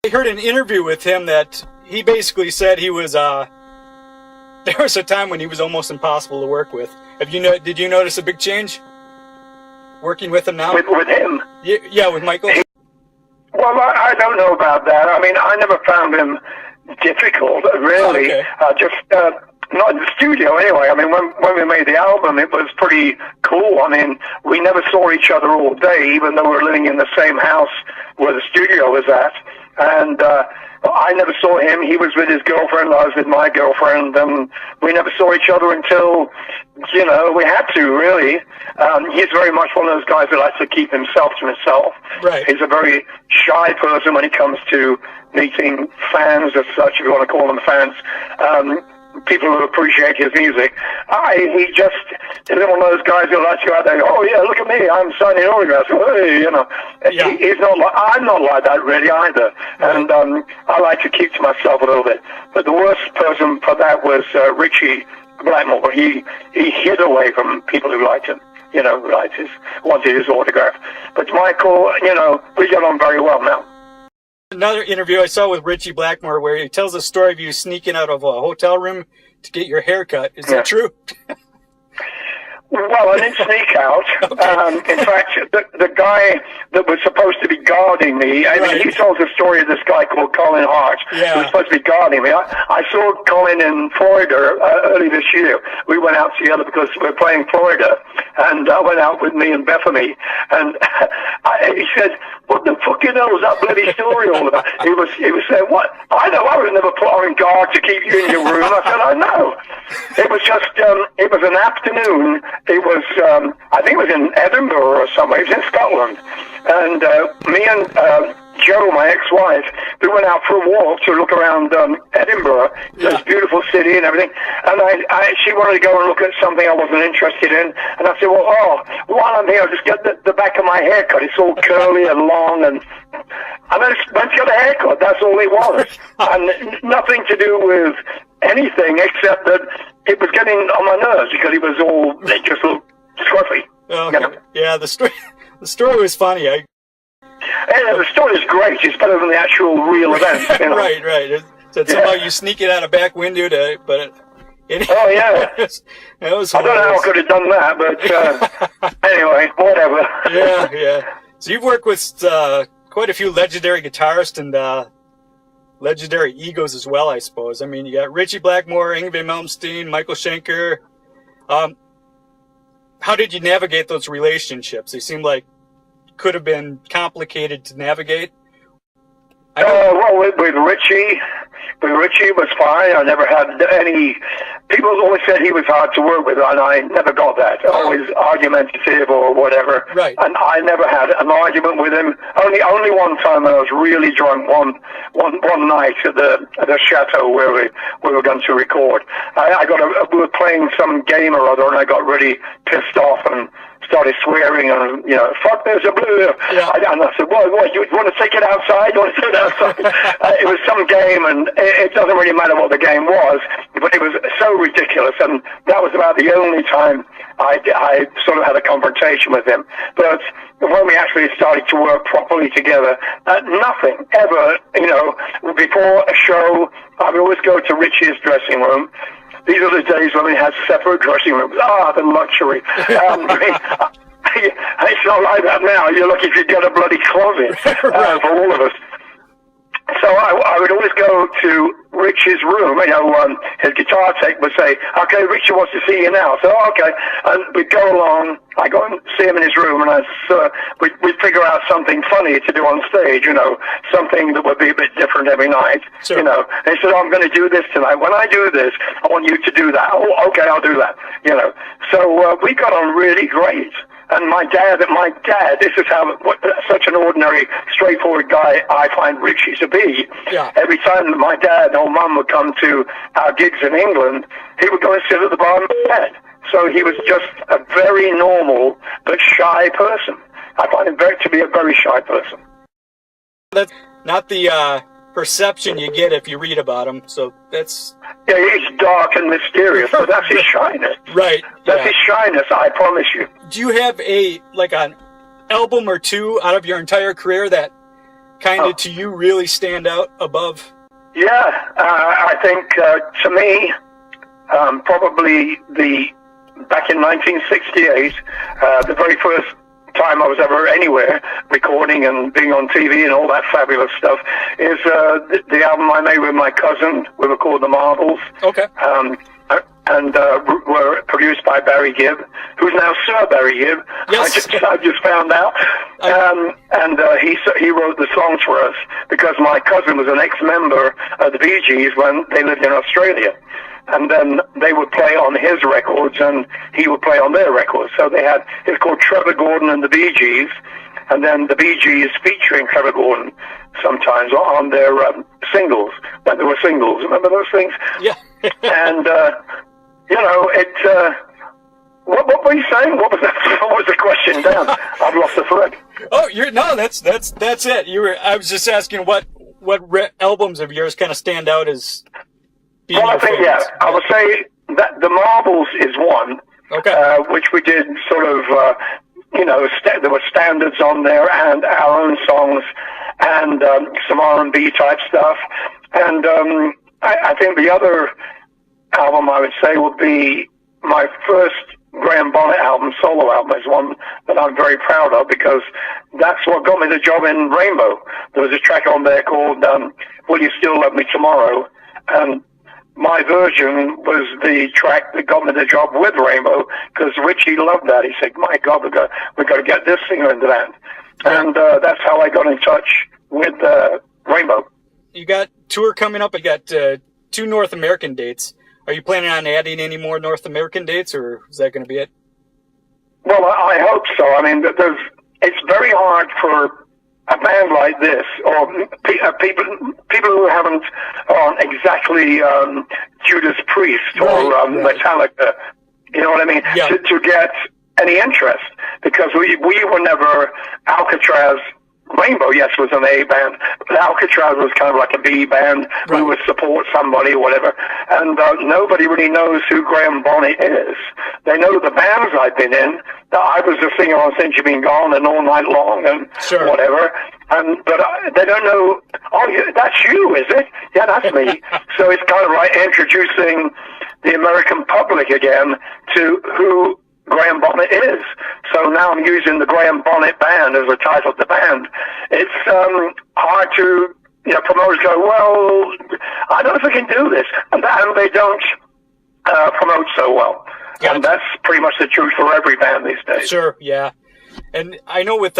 I heard an interview with him that he basically said he was, there was a time when he was almost impossible to work with. Did you notice a big change working with him now? With him? Yeah, with Michael? Well, I don't know about that. I mean, I never found him difficult, really. Oh, okay. Not in the studio, anyway. I mean, when we made the album, it was pretty cool. I mean, we never saw each other all day, even though we were living in the same house where the studio was at. And I never saw him. He was with his girlfriend, I was with my girlfriend, and we never saw each other until, we had to, really. He's very much one of those guys that likes to keep himself to himself. Right. He's a very shy person when it comes to meeting fans, as such, if you want to call them fans. People who appreciate his music. He just is one of those guys who likes to go out there and go, oh yeah, look at me, I'm signing autographs. Hey, Yeah. He's not I'm not like that really either. Right. And I like to keep to myself a little bit. But the worst person for that was Richie Blackmore. He hid away from people who liked him, wanted his autograph. But Michael, we get on very well now. Another interview I saw with Richie Blackmore where he tells a story of you sneaking out of a hotel room to get your hair cut. Is that true? Well, I didn't sneak out. Okay. In fact, the guy that was supposed to be guarding me, he tells the story of this guy called Colin Hart, who was supposed to be guarding me. I saw Colin in Florida early this year. We went out together because we were playing Florida, and I went out with me and Bethany, and he said, what the fucking hell was that bloody story all about? He was saying, what? I know, I would never put on guard to keep you in your room. I said, I know. It was just, it was an afternoon. It was, I think it was in Edinburgh or somewhere. It was in Scotland. And me and Jo, my ex-wife, we went out for a walk to look around Edinburgh, this beautiful city and everything. And she wanted to go and look at something I wasn't interested in. And I said, well, while I'm here, I'll just get the back of my hair cut. It's all curly and long. And I just went to get a haircut. That's all it was. And nothing to do with anything except that it was getting on my nerves because it just looked scruffy. Okay. Yeah, the story was funny. The story is great. It's better than the actual real event. Right. So somehow you sneak it out a back window oh, yeah. It was I don't know how I could have done that, but anyway, whatever. Yeah. So you've worked with quite a few legendary guitarists and legendary egos as well, I suppose. I mean, you got Richie Blackmore, Yngwie Malmsteen, Michael Schenker. How did you navigate those relationships? They seem like could have been complicated to navigate. Well, with Richie it was fine. I never had any. People always said he was hard to work with, and I never got that. Always argumentative or whatever. Right. And I never had an argument with him. Only one time when I was really drunk. One night at the chateau where we were going to record. We were playing some game or other, and I got really pissed off and started swearing and, fuck this, blue. Yeah. And I said, what, you want to take it outside? You want to take it outside? It was some game, and it doesn't really matter what the game was, but it was so ridiculous, and that was about the only time I sort of had a confrontation with him. But when we actually started to work properly together, nothing ever, before a show, I would always go to Richie's dressing room. These are the days when we had separate dressing rooms. The luxury. It's not like that now. You're lucky if you get a bloody closet for all of us. So I would always go to Rich's room. His guitar tech would say, okay, Richie wants to see you now. So, okay. And we'd go along. I go and see him in his room, and we'd figure out something funny to do on stage, something that would be a bit different every night. Sure. And he said, I'm going to do this tonight. When I do this, I want you to do that. Oh, okay, I'll do that. So we got on really great. And my dad, this is how such an ordinary, straightforward guy I find Richie to be. Yeah. Every time my dad or mum would come to our gigs in England, he would go and sit at the bar and bed. So he was just a very normal but shy person. I find him to be a very shy person. That's not the perception you get if you read about him. So that's... Yeah, he's dark and mysterious, but that's his shyness. Right. That's his shyness, I promise you. Do you have an album or two out of your entire career that kind of to you really stand out above? Yeah, I think to me, probably back in 1968, the very first time I was ever anywhere recording and being on TV and all that fabulous stuff is the album I made with my cousin. We were called The Marbles. Okay. And were produced by Barry Gibb, who's now Sir Barry Gibb. Yes. I just found out. And he wrote the songs for us because my cousin was an ex-member of the Bee Gees when they lived in Australia. And then they would play on his records and he would play on their records. So it's called Trevor Gordon and the Bee Gees. And then the Bee Gees featuring Trevor Gordon sometimes on their singles, when there were singles. Remember those things? Yeah. And, what were you saying? What was that? What was the question? Damn, I've lost the thread. Oh, that's it. I was just asking what albums of yours kind of stand out as being Well, I your think, favorites? I would say that The Marbles is one, Okay. which we did sort of, there were standards on there and our own songs and some R&B type stuff. And I think the other album I would say would be my first Graham Bonnet album, solo album, is one that I'm very proud of because that's what got me the job in Rainbow. There was a track on there called Will You Still Love Me Tomorrow? And my version was the track that got me the job with Rainbow because Richie loved that. He said, my God, we've got to get this singer in the band. And that's how I got in touch with Rainbow. You got tour coming up. You got 2 North American dates. Are you planning on adding any more North American dates, or is that going to be it? Well, I hope so. I mean, it's very hard for a band like this, or people who aren't exactly Judas Priest or Metallica, you know what I mean, to get any interest, because we were never Alcatraz. Rainbow, yes, was an A band, but Alcatraz was kind of like a B band. Right. We would support somebody or whatever. And nobody really knows who Graham Bonnet is. They know the bands I've been in. I was a singer on Since You've Been Gone and All Night Long and whatever. But they don't know, oh, yeah, that's you, is it? Yeah, that's me. So it's kind of like introducing the American public again to who Graham Bonnet is. So now I'm using the Graham Bonnet Band as the title of the band. It's hard to, promoters go, well, I don't know if we can do this. And they don't promote so well. Yeah. And that's pretty much the truth for every band these days. Sure, yeah. And I know with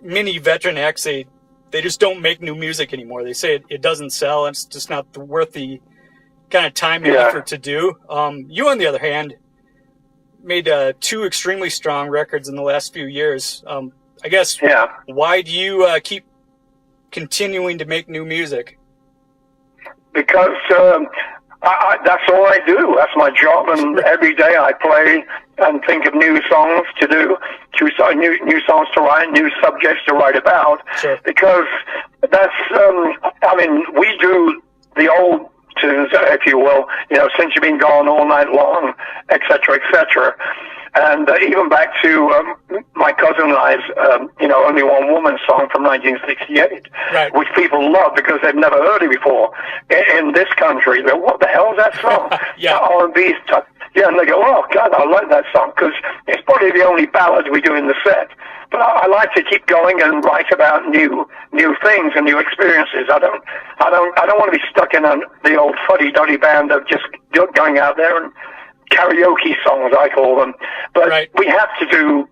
many veteran acts, they just don't make new music anymore. They say it doesn't sell, and it's just not worth the kind of time and effort to do. You, on the other hand, made 2 extremely strong records in the last few years. I guess, why do you keep continuing to make new music? Because that's all I do. That's my job, and every day I play and think of new songs to do, new songs to write, new subjects to write about. Sure. Because that's, we do the old tunes, if you will, Since You've Been Gone, All Night Long, etc., etc. And even back to my cousin and I's, Only One Woman song from 1968, right, which people love because they've never heard it before. In this country, they go, what the hell is that song? R&B stuff. Yeah, and they go, oh, God, I like that song because it's probably the only ballad we do in the set. But I like to keep going and write about new things and new experiences. I don't want to be stuck in the old fuddy-duddy band of just going out there and karaoke songs, I call them. But we have to do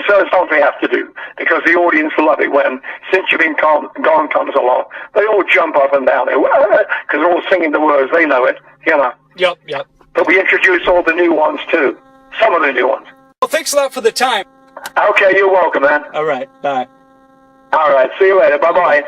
certain songs. We have to do because the audience love it when Since You've Been Gone comes along. They all jump up and down because they're all singing the words. They know it, Yep. But we introduce all the new ones too. Some of the new ones. Well, thanks a lot for the time. Okay, you're welcome, man. All right, bye. All right, see you later. Bye-bye.